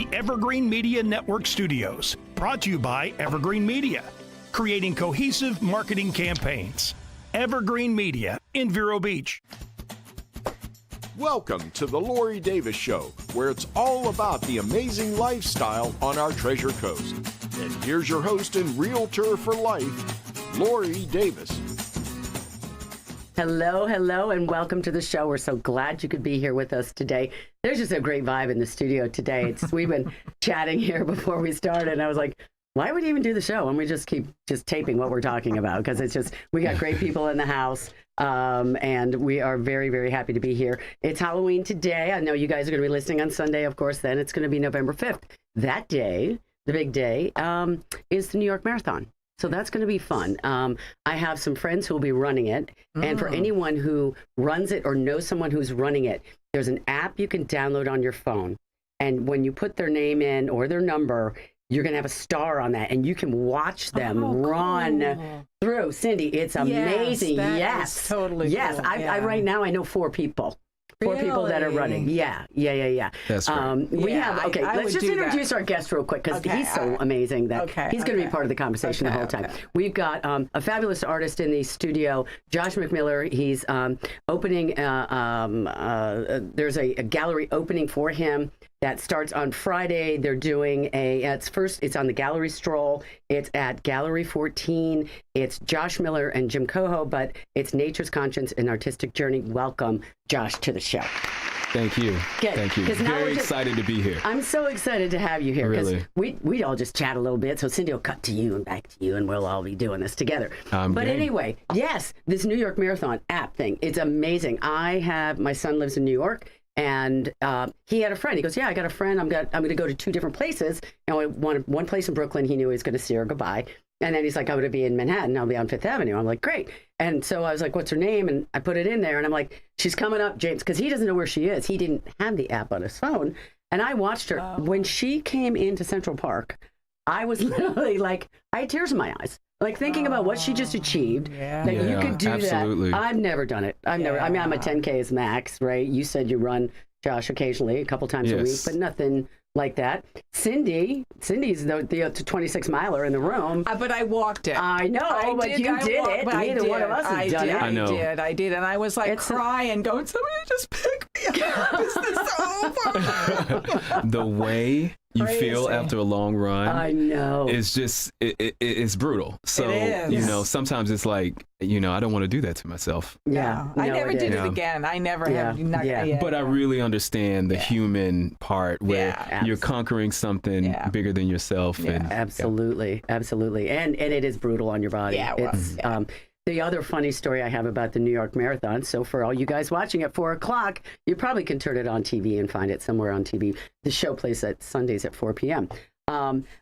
the Evergreen Media Network studios. Brought to you by Evergreen Media, creating cohesive marketing campaigns. Evergreen Media in Vero Beach. Welcome to the Lori Davis Show, where it's all about the amazing lifestyle on our Treasure Coast. And here's your host and realtor for life, Lori Davis. Hello, and welcome to the show. We're so glad you could be here with us today. There's just a great vibe in the studio today. We've been chatting here before we started, and I was like, why would we even do the show? And we just keep taping what we're talking about, because we got great people in the house, and we are very, very happy to be here. It's Halloween today. I know you guys are going to be listening on Sunday, of course. Then it's going to be November 5th. That day, the big day, is the New York Marathon. So that's going to be fun. I have some friends who will be running it. And for anyone who runs it or knows someone who's running it, there's an app you can download on your phone. And when you put their name in or their number, you're going to have a star on that. And you can watch them run through. Cindy, it's amazing. Yes. Totally. Yes. Cool. I right now, I know 4 people. 4 people that are running. Yeah. That's right. Let's just introduce our guest real quick, because he's so amazing that he's going to be part of of the conversation the whole time. We've got a fabulous artist in the studio, Josh McMiller. He's opening, there's a gallery opening for him that starts on Friday. They're doing it's on the Gallery Stroll. It's at Gallery 14. It's Josh Miller and Jim Coho, but it's Nature's Conscience and Artistic Journey. Welcome, Josh, to the show. Thank you. Good. Thank you. Very excited to be here. I'm so excited to have you here, because Really? we all just chat a little bit. So Cindy will cut to you and back to you, and we'll all be doing this together. Anyway, yes, this New York Marathon app thing, it's amazing. My son lives in New York. And he had a friend. He goes, yeah, I got a friend. I'm going to go to 2 different places. And I wanted one place in Brooklyn. He knew he was going to see her goodbye. And then he's like, I'm going to be in Manhattan. I'll be on Fifth Avenue. I'm like, great. And so I was like, what's her name? And I put it in there. And I'm like, she's coming up, James, because he doesn't know where she is. He didn't have the app on his phone. And I watched her. When she came into Central Park, I was literally like, I had tears in my eyes. Like thinking about what she just achieved, that you could do absolutely. that. I've never done it. I'm a 10K is max, right? You said you run, Josh, occasionally, a couple times a week, but nothing like that. Cindy's the 26 miler in the room. But I walked it. I know, but you did it. Neither one of us has done it. I did. And I was like crying, going, somebody just pick me up. Is this over? The way you feel after a long run, I know, it's just it's brutal. So it is. sometimes it's like, I don't want to do that to myself. Yeah, I never did it again. I never have. But I really understand the human part where you're conquering something bigger than yourself. Yeah. And absolutely. And it is brutal on your body. Yeah, well, it's the other funny story I have about the New York Marathon. So for all you guys watching at 4:00, you probably can turn it on TV and find it somewhere on TV. The show plays at Sundays at 4 p.m.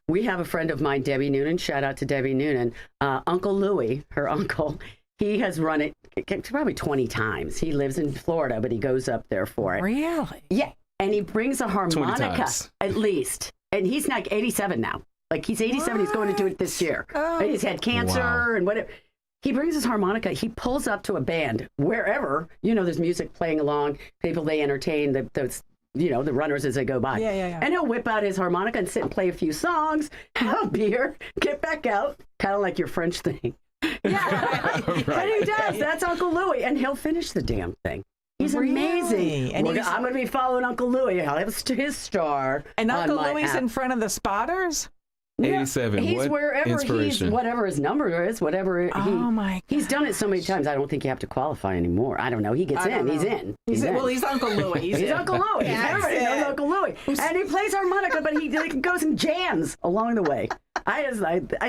We have a friend of mine, Debbie Noonan. Shout out to Debbie Noonan. Uncle Louie, her uncle, he has run it probably 20 times. He lives in Florida, but he goes up there for it. Really? Yeah. And he brings a harmonica at least. And he's like 87 now. Like he's 87. He's going to do it this year. Oh. He's had cancer and whatever. He brings his harmonica. He pulls up to a band wherever, there's music playing along. People, they entertain the runners as they go by. Yeah. And he'll whip out his harmonica and sit and play a few songs, have a beer, get back out, kind of like your French thing. Yeah. Right. And he does. That's Uncle Louie. And he'll finish the damn thing. He's amazing. And I'm going to be following Uncle Louie. I'll have his star. And Uncle Louie's app. In front of the spotters? 87. He's wherever whatever his number is, whatever. He's done it so many times. I don't think you have to qualify anymore. I don't know. He gets in. He's in. Well, he's Uncle Louie. He's Uncle Louie. Everybody knows Uncle Louie. And he plays harmonica, but he goes and jams along the way. I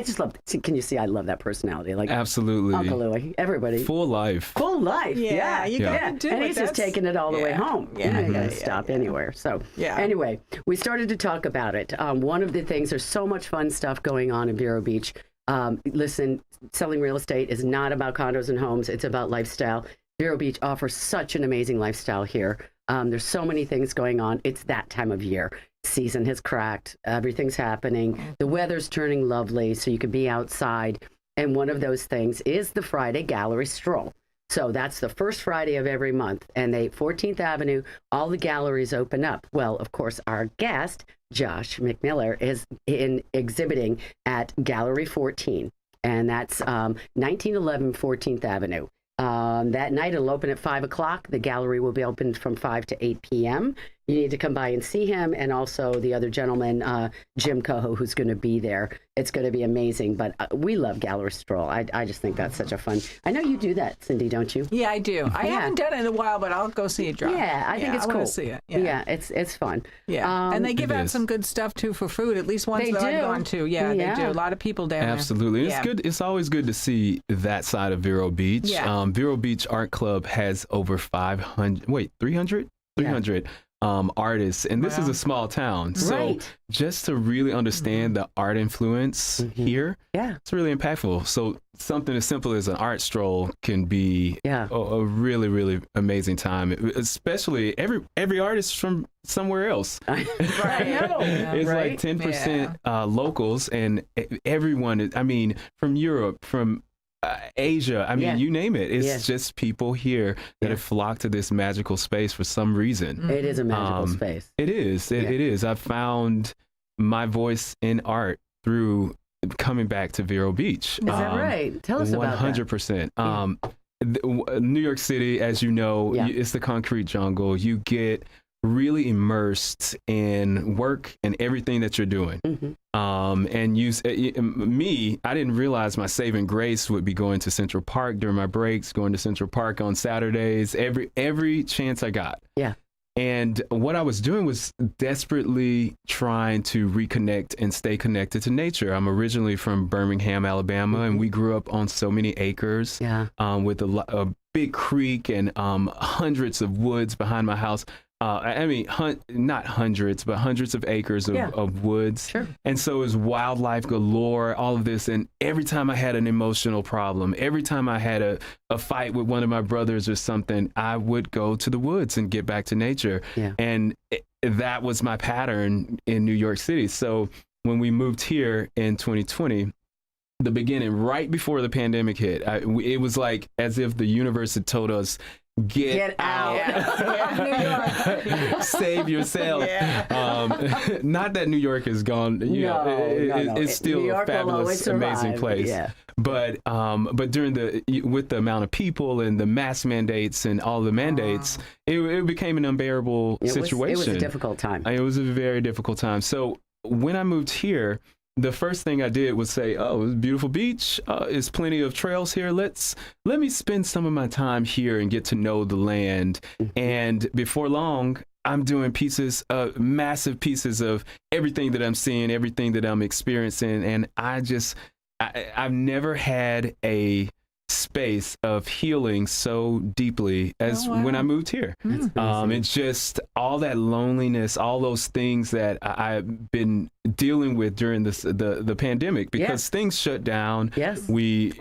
just love. Can you see? I love that personality. Like absolutely, Uncle Louie. Everybody. Full life. Yeah, you gotta do it. And he's just taking it all the way home. Yeah, you gotta stop anywhere. So anyway, we started to talk about it. One of the things, there's so much fun stuff going on in Vero Beach. Listen, selling real estate is not about condos and homes. It's about lifestyle. Vero Beach offers such an amazing lifestyle here. There's so many things going on. It's that time of year. Season has cracked. Everything's happening. The weather's turning lovely, so you can be outside. And one of those things is the Friday Gallery Stroll. So that's the first Friday of every month. And 14th Avenue, all the galleries open up. Well, of course, our guest, Josh McMiller, is exhibiting at Gallery 14. And that's 1911 14th Avenue. That night it'll open at 5 o'clock. The gallery will be open from 5 to 8 p.m. You need to come by and see him, and also the other gentleman, Jim Coho, who's going to be there. It's going to be amazing. But we love Gallery Stroll. I just think that's such a fun. I know you do that, Cindy, don't you? Yeah, I do. I haven't done it in a while, but I'll go see it drop. Yeah, I think it's cool. I want to see it. Yeah, it's fun. Yeah, and they give out some good stuff too for food. At least ones that I've gone to. Yeah, they do. A lot of people down there. Absolutely, it's good. It's always good to see that side of Vero Beach. Yeah. Vero Beach Art Club has over 300 artists, and this is a small town, so just to really understand the art influence here, it's really impactful. So something as simple as an art stroll can be a really, really amazing time, especially every artist from somewhere else. It's like 10% locals, and everyone, I mean, from Europe, from Asia, I mean, you name it. It's just people here that have flocked to this magical space for some reason. It is a magical space. It is. It is. I've found my voice in art through coming back to Vero Beach. Is that right? Tell us about that. 100%. New York City, as you know, it's the concrete jungle. You get really immersed in work and everything that you're doing. And I didn't realize my saving grace would be going to Central Park during my breaks, going to Central Park on Saturdays, every chance I got. Yeah. And what I was doing was desperately trying to reconnect and stay connected to nature. I'm originally from Birmingham, Alabama, and we grew up on so many acres with a big creek and hundreds of woods behind my house. I mean, not hundreds, but hundreds of acres of woods. Sure. And so it was wildlife galore, all of this. And every time I had an emotional problem, every time I had a fight with one of my brothers or something, I would go to the woods and get back to nature. Yeah. And that was my pattern in New York City. So when we moved here in 2020, the beginning, right before the pandemic hit, it was like as if the universe had told us, Get out. Save yourself. Not that New York is gone. It's still a fabulous, amazing place. Yeah. But during with the amount of people and the mask mandates and all the mandates, it became an unbearable situation. It was a difficult time. It was a very difficult time. So when I moved here, the first thing I did was say, "Oh, it's a beautiful beach. There's plenty of trails here. Let me spend some of my time here and get to know the land." And before long, I'm doing massive pieces of everything that I'm seeing, everything that I'm experiencing, and I've never had a space of healing so deeply as when I moved here. It's just all that loneliness, all those things that I've been dealing with during the pandemic, because things shut down. Yes. We,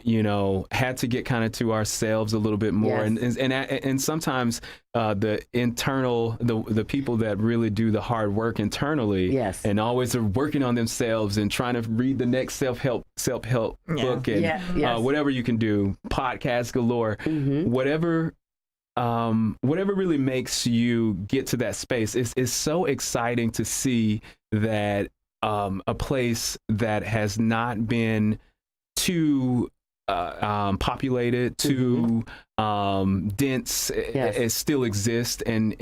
had to get kind of to ourselves a little bit more. Yes. And sometimes the internal, the people that really do the hard work internally and always are working on themselves and trying to read the next self-help book and whatever you can do, podcasts galore, whatever really makes you get to that space. It's so exciting to see that a place that has not been too populated, too dense, it still exists, and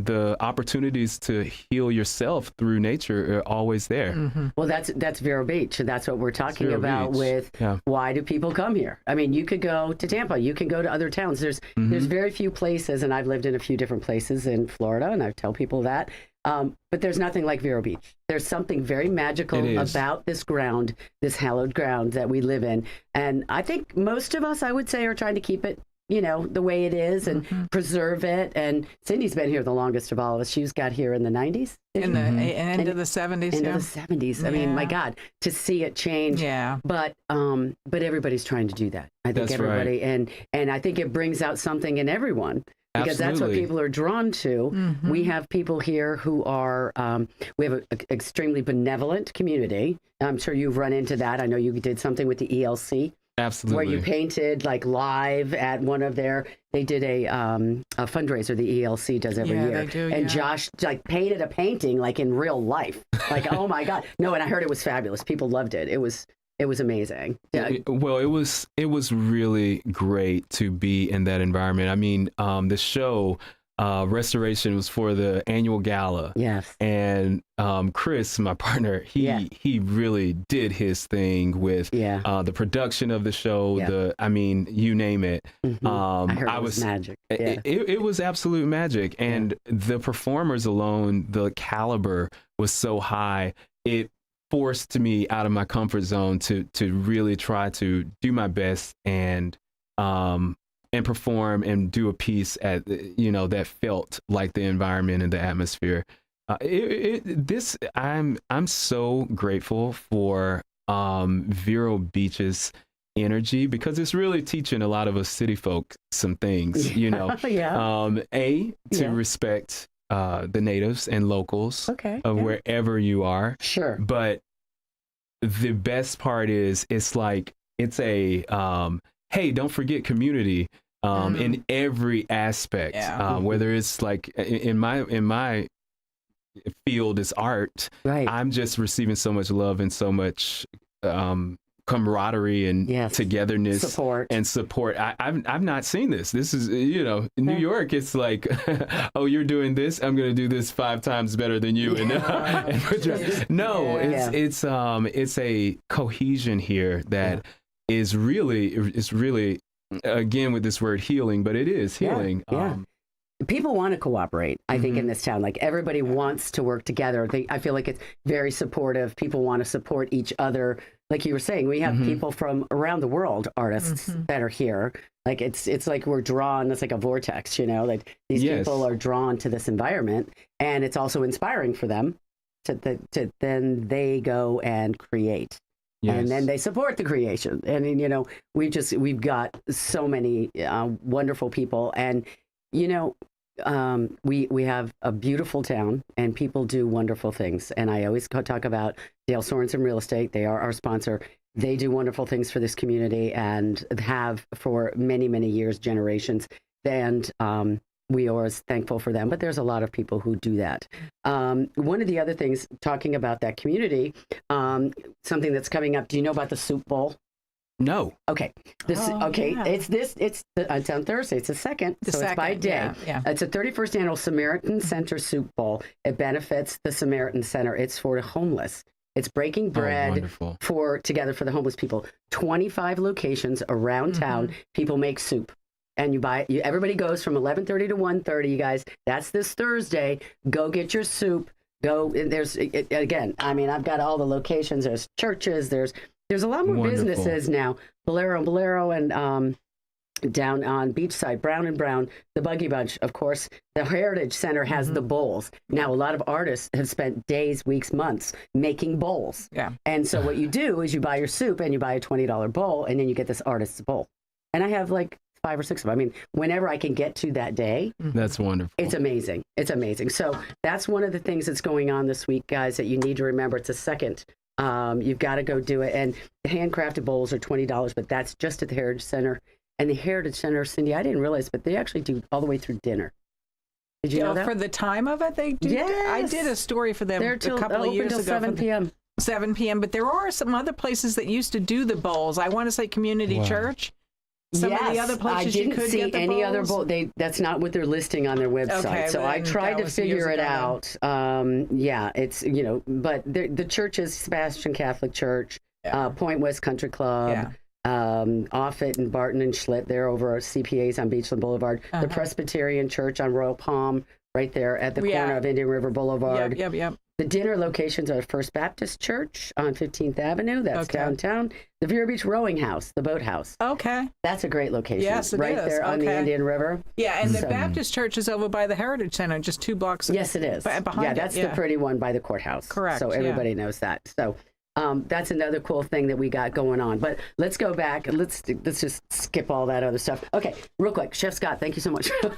the opportunities to heal yourself through nature are always there. Well, that's Vero Beach, and that's what we're talking about with why do people come here? I mean, you could go to Tampa, you can go to other towns. There's very few places, and I've lived in a few different places in Florida, and I tell people that. But there's nothing like Vero Beach. There's something very magical about this ground, this hallowed ground that we live in. And I think most of us, I would say, are trying to keep it, the way it is and preserve it. And Cindy's been here the longest of all of us. She got here in the 90s. In the end of the 70s. End of the 70s. I mean, my God, to see it change. Yeah. But everybody's trying to do that. I think everybody. Right. And I think it brings out something in everyone. Because that's what people are drawn to. We have people here who are, we have an extremely benevolent community. I'm sure you've run into that. I know you did something with the ELC Absolutely. Where you painted like live at one of they did a fundraiser the ELC does every year. They do, and Josh like painted a painting like in real life. Like, oh my God. No, and I heard it was fabulous. People loved it. It was amazing. Yeah. Well, it was really great to be in that environment. I mean, the show Restoration was for the annual gala. Yes. And Chris, my partner, he really did his thing with the production of the show. You name it. Mm-hmm. I heard it was magic. Yeah. It was absolute magic. And the performers alone, the caliber was so high. It forced me out of my comfort zone to really try to do my best and perform and do a piece at that felt like the environment and the atmosphere. I'm so grateful for Vero Beach's energy, because it's really teaching a lot of us city folk some things. To respect the natives and locals of wherever you are. Sure. But the best part is it's a hey, don't forget community in every aspect. Whether it's like in my field is art. Right. I'm just receiving so much love and so much camaraderie and togetherness, support. I've not seen this. This is, in New York, it's like, oh, you're doing this, I'm going to do this 5 times better than you. It's a cohesion here that is really, again, with this word healing, but it is healing. People want to cooperate, I think, in this town. Like, everybody wants to work together. I feel like it's very supportive. People want to support each other. Like you were saying, we have people from around the world, artists that are here. Like, it's like we're drawn, it's like a vortex, like these people are drawn to this environment, and it's also inspiring for them to then they go and create. Yes. And then they support the creation. And, we've got so many wonderful people. And, we have a beautiful town, and people do wonderful things. And I always talk about Dale Sorensen Real Estate. They are our sponsor. They do wonderful things for this community and have for many, many years, generations. And we are always thankful for them. But there's a lot of people who do that. One of the other things, talking about that community, something that's coming up. Do you know about the Soup Bowl? No. Okay. It's on Thursday. It's the second. It's by day. Yeah. It's a 31st annual Samaritan Center Soup Bowl. It benefits the Samaritan Center. It's for the homeless. It's breaking bread together for the homeless people. 25 locations around town. People make soup. And everybody goes from 11:30 to 1:30, you guys. That's this Thursday. Go get your soup. Go. Again, I mean, I've got all the locations. There's churches. There's a lot more businesses now. Bolero and down on Beachside, Brown and Brown, the Buggy Bunch, of course. The Heritage Center has the bowls. Now, a lot of artists have spent days, weeks, months making bowls. Yeah. And so what you do is you buy your soup and you buy a $20 bowl, and then you get this artist's bowl. And I have like 5 or 6 of them. I mean, whenever I can get to that day. That's wonderful. It's amazing. It's amazing. So that's one of the things that's going on this week, guys, that you need to remember. It's a second. You've got to go do it. And the handcrafted bowls are $20, but that's just at the Heritage Center. And the Heritage Center, Cindy, I didn't realize, but they actually do all the way through dinner. Did you know that? For the time of it, they do. Yes. I did a story for them a couple of years ago. 7 p.m. 7 p.m. But there are some other places that used to do the bowls. I want to say Community Church. Some of the other places I didn't you could see get the any bowls. other bowl. That's not what they're listing on their website. Okay, so I tried to figure it out. It's but the church is Sebastian Catholic Church, Point West Country Club, Offutt and Barton and Schlitt. They're over CPAs on Beachland Boulevard. The Presbyterian Church on Royal Palm, right there at the corner of Indian River Boulevard. Yep. The dinner locations are First Baptist Church on 15th Avenue. That's downtown. The Vero Beach Rowing House, the boathouse. Okay. That's a great location. Yes, it right is. there on the Indian River. Yeah, and the Baptist Church is over by the Heritage Center, just 2 blocks. Yes, it is. Behind that's the pretty one by the courthouse. Correct. So everybody knows that. So that's another cool thing that we got going on. But let's go back. Let's just skip all that other stuff. Okay, real quick. Chef Scott, thank you so much for the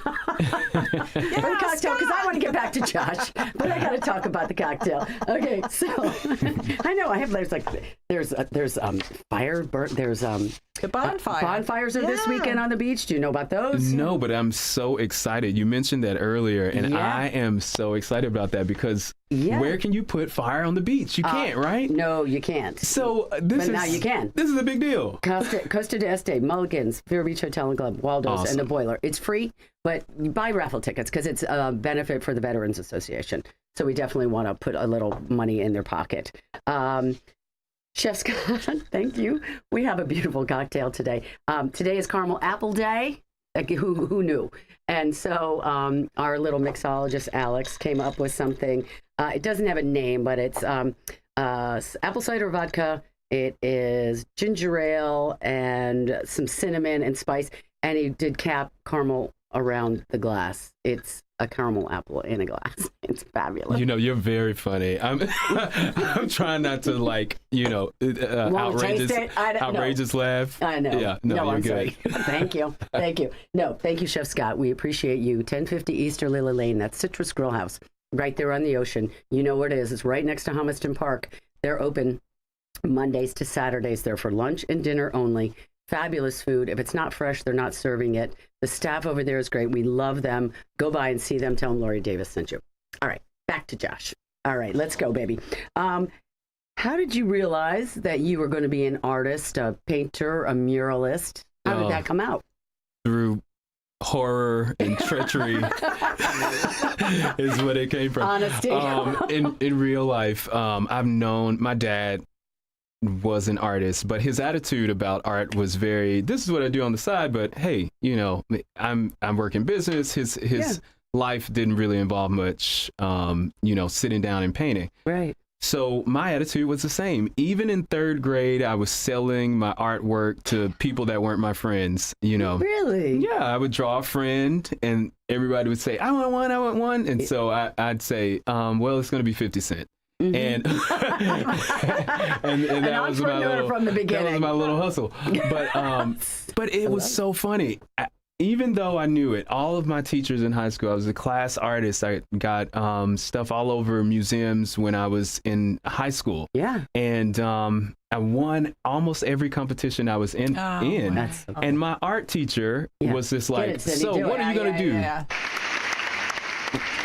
cocktail, because I want to get back to Josh, but I got to talk about the cocktail. Okay, so I know I have there's Firebird, there's The bonfire. Bonfires are this weekend on the beach. Do you know about those? No, but I'm so excited. You mentioned that earlier, and I am so excited about that because where can you put fire on the beach? You can't, right? No, you can't. So now you can. This is a big deal. Costa de Este, Mulligan's, Vero Beach Hotel and Club, Waldo's, and the Boiler. It's free, but you buy raffle tickets because it's a benefit for the Veterans Association. So we definitely want to put a little money in their pocket. Chef Scott, thank you. We have a beautiful cocktail today. Today is Caramel Apple Day. Who knew? And so our little mixologist, Alex, came up with something. It doesn't have a name, but it's apple cider vodka. It is ginger ale and some cinnamon and spice. And he did cap caramel around the glass. It's a caramel apple in a glass. It's fabulous. You know, you're very funny. I'm trying not to outrageous laugh. I know. Yeah, no, you're I'm good. Sorry. Thank you. No, thank you, Chef Scott. We appreciate you. 1050 Easter Lily Lane. That's Citrus Grill House, right there on the ocean. You know where it is. It's right next to Humiston Park. They're open Mondays to Saturdays. They're for lunch and dinner only. Fabulous food. If it's not fresh, they're not serving it. The staff over there is great. We love them. Go by and see them. Tell them Lori Davis sent you. All right, back to Josh. All right, let's go, baby. How did you realize that you were going to be an artist, a painter, a muralist? How did that come out? Through horror and treachery is what it came from. Honesty. In real life, I've known my dad was an artist, but his attitude about art was very, this is what I do on the side, but hey, you know, I'm working business. His life didn't really involve much, sitting down and painting. Right. So my attitude was the same. Even in third grade, I was selling my artwork to people that weren't my friends, you know. Really? Yeah, I would draw a friend and everybody would say, I want one. And so I'd say, well, it's going to be 50 cents. Mm-hmm. And that was my little, from the beginning. That was my little hustle. But it was so funny. Even though I knew it, all of my teachers in high school, I was a class artist. I got stuff all over museums when I was in high school. Yeah. And I won almost every competition I was in. That's so cool. And my art teacher was just like, so what are you going to do? Yeah.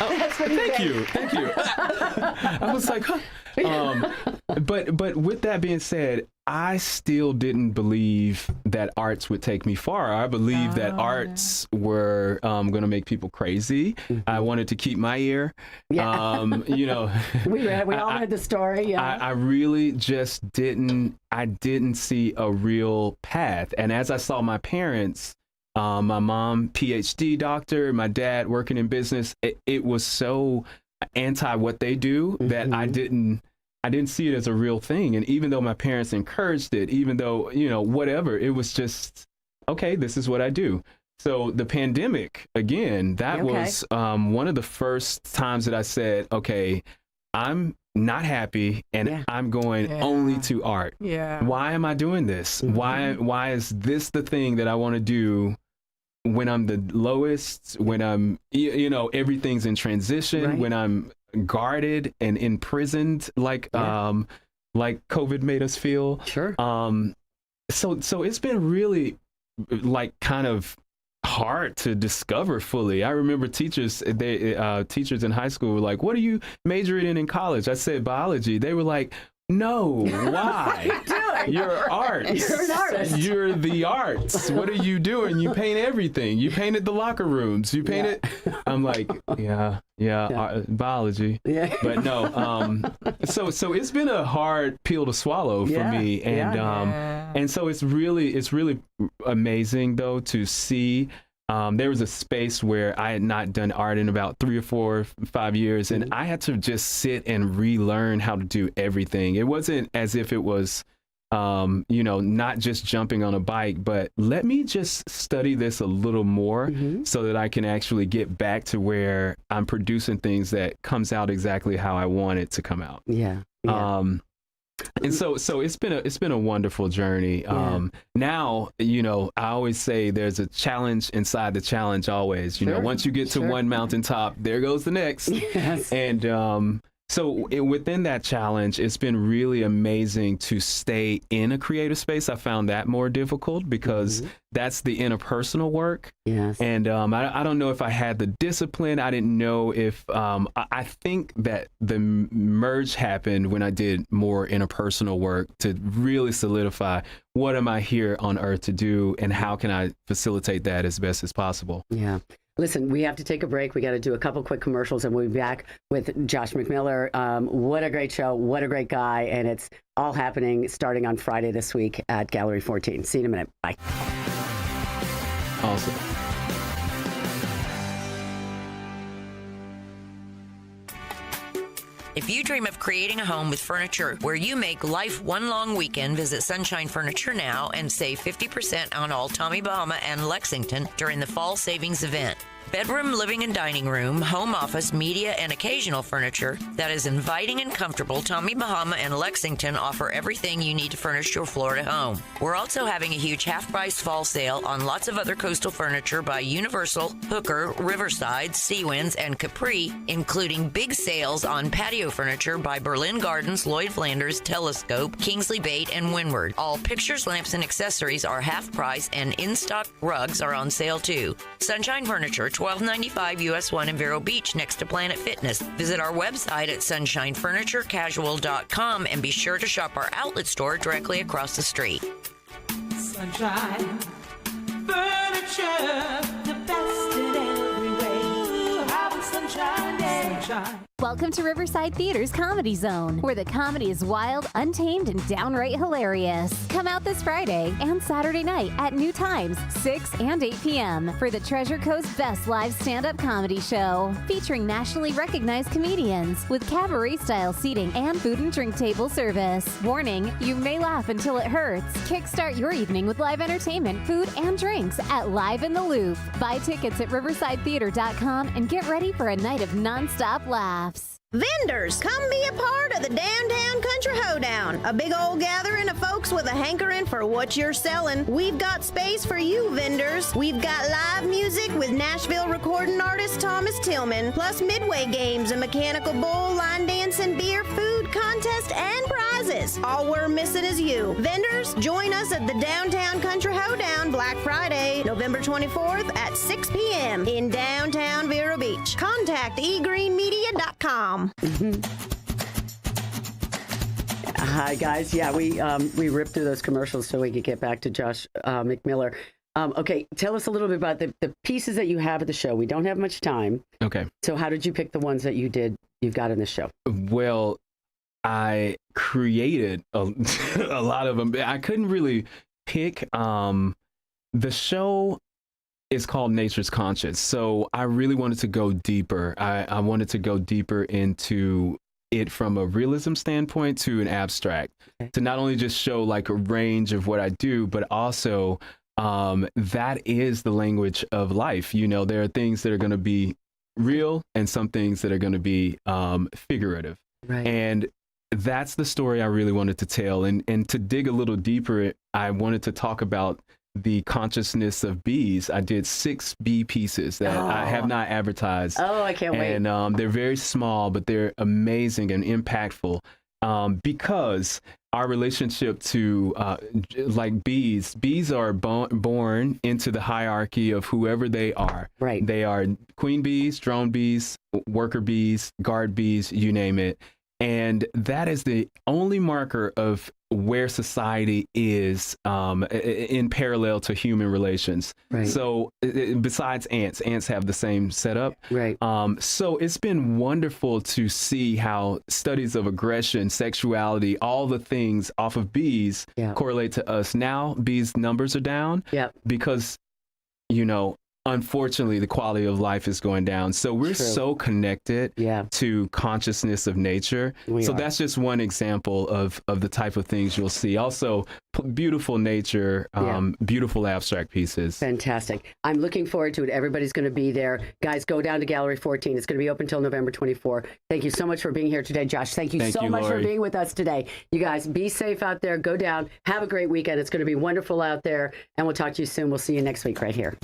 Oh, thank you. I was like, huh. But with that being said, I still didn't believe that arts would take me far. I believed that arts were going to make people crazy. Mm-hmm. I wanted to keep my ear. Yeah. We all heard the story. Yeah. I really just didn't see a real path. And as I saw my parents, my mom, PhD doctor, my dad working in business, it was so anti what they do that I didn't see it as a real thing. And even though my parents encouraged it, even though, whatever, it was just, okay, this is what I do. So the pandemic, again, that was one of the first times that I said, okay, I'm not happy and I'm going only to art. Yeah. Why am I doing this? Mm-hmm. Why is this the thing that I want to do when I'm the lowest, when I'm, everything's in transition, when I'm guarded and imprisoned like COVID made us feel. Sure. So it's been really kind of hard to discover fully. I remember teachers in high school were like, what are you majoring in college? I said biology. They were like, no, why? You're arts. You're an artist. You're the arts. What are you doing? You paint everything. You painted the locker rooms. You painted. I'm like, biology. Yeah. But no. So it's been a hard pill to swallow for me, and so it's really amazing though to see. There was a space where I had not done art in about 3 or 4 or 5 years, and I had to just sit and relearn how to do everything. It wasn't as if it was, not just jumping on a bike, but let me just study this a little more so that I can actually get back to where I'm producing things that comes out exactly how I want it to come out. Yeah. And so it's been a wonderful journey. Now, I always say there's a challenge inside the challenge always. Once you get to one mountaintop, there goes the next. Yes. And So within that challenge, it's been really amazing to stay in a creative space. I found that more difficult because that's the interpersonal work. Yes. And I don't know if I had the discipline. I didn't know if I think that the merge happened when I did more interpersonal work to really solidify what am I here on earth to do and how can I facilitate that as best as possible. Yeah. Listen, we have to take a break. We got to do a couple quick commercials and we'll be back with Josh McMiller. What a great show. What a great guy. And it's all happening starting on Friday this week at Gallery 14. See you in a minute. Bye. Awesome. If you dream of creating a home with furniture where you make life one long weekend, visit Sunshine Furniture now and save 50% on all Tommy Bahama and Lexington during the fall savings event. Bedroom, living, and dining room, home office, media, and occasional furniture that is inviting and comfortable, Tommy Bahama and Lexington offer everything you need to furnish your Florida home. We're also having a huge half-price fall sale on lots of other coastal furniture by Universal, Hooker, Riverside, Seawinds, and Capri, including big sales on patio furniture by Berlin Gardens, Lloyd Flanders, Telescope, Kingsley Bait, and Windward. All pictures, lamps, and accessories are half price, and in-stock rugs are on sale too. Sunshine Furniture, 1295 US 1 in Vero Beach next to Planet Fitness. Visit our website at sunshinefurniturecasual.com and be sure to shop our outlet store directly across the street. Sunshine Furniture, the best in every way. Have a sunshine day. Sunshine. Welcome to Riverside Theater's Comedy Zone, where the comedy is wild, untamed, and downright hilarious. Come out this Friday and Saturday night at new times, 6 and 8 p.m. for the Treasure Coast's best live stand-up comedy show, featuring nationally recognized comedians with cabaret-style seating and food and drink table service. Warning, you may laugh until it hurts. Kickstart your evening with live entertainment, food, and drinks at Live in the Loop. Buy tickets at riversidetheater.com and get ready for a night of non-stop laughs. Vendors, come be a part of the Downtown Country Hoedown, a big old gathering of folks with a hankering for what you're selling. We've got space for you, vendors. We've got live music with Nashville recording artist Thomas Tillman, plus midway games, a mechanical bull, line dancing, beer, food, contest, and prizes. All we're missing is you. Vendors, join us at the Downtown Country Hoedown Black Friday, November 24th at 6 p.m. in downtown Vero Beach. Contact egreenmedia.com. Hi guys. Yeah, we ripped through those commercials so we could get back to Josh McMiller. Okay, tell us a little bit about the pieces that you have at the show. We don't have much time. Okay. So how did you pick the ones that you've got in the show? Well, I created a lot of them. I couldn't really pick. The show is called Nature's Conscious. So I really wanted to go deeper. I wanted to go deeper into it from a realism standpoint to an abstract, to not only just show like a range of what I do, but also that is the language of life. You know, there are things that are going to be real and some things that are going to be figurative. Right. And that's the story I really wanted to tell. And to dig a little deeper, I wanted to talk about the consciousness of bees. I did 6 bee pieces that I have not advertised. Oh, I can't wait. And they're very small, but they're amazing and impactful because our relationship to like bees are born into the hierarchy of whoever they are. Right. They are queen bees, drone bees, worker bees, guard bees, you name it. And that is the only marker of where society is in parallel to human relations. Right. So besides ants have the same setup. Right. So it's been wonderful to see how studies of aggression, sexuality, all the things off of bees correlate to us. Now bees numbers are down because, you know, unfortunately, the quality of life is going down. So we're so connected to consciousness of nature. That's just one example of the type of things you'll see. Also, beautiful nature, beautiful abstract pieces. Fantastic. I'm looking forward to it. Everybody's going to be there. Guys, go down to Gallery 14. It's going to be open until November 24. Thank you so much for being here today, Josh. Thank you so much for being with us today. You guys, be safe out there. Go down. Have a great weekend. It's going to be wonderful out there. And we'll talk to you soon. We'll see you next week right here.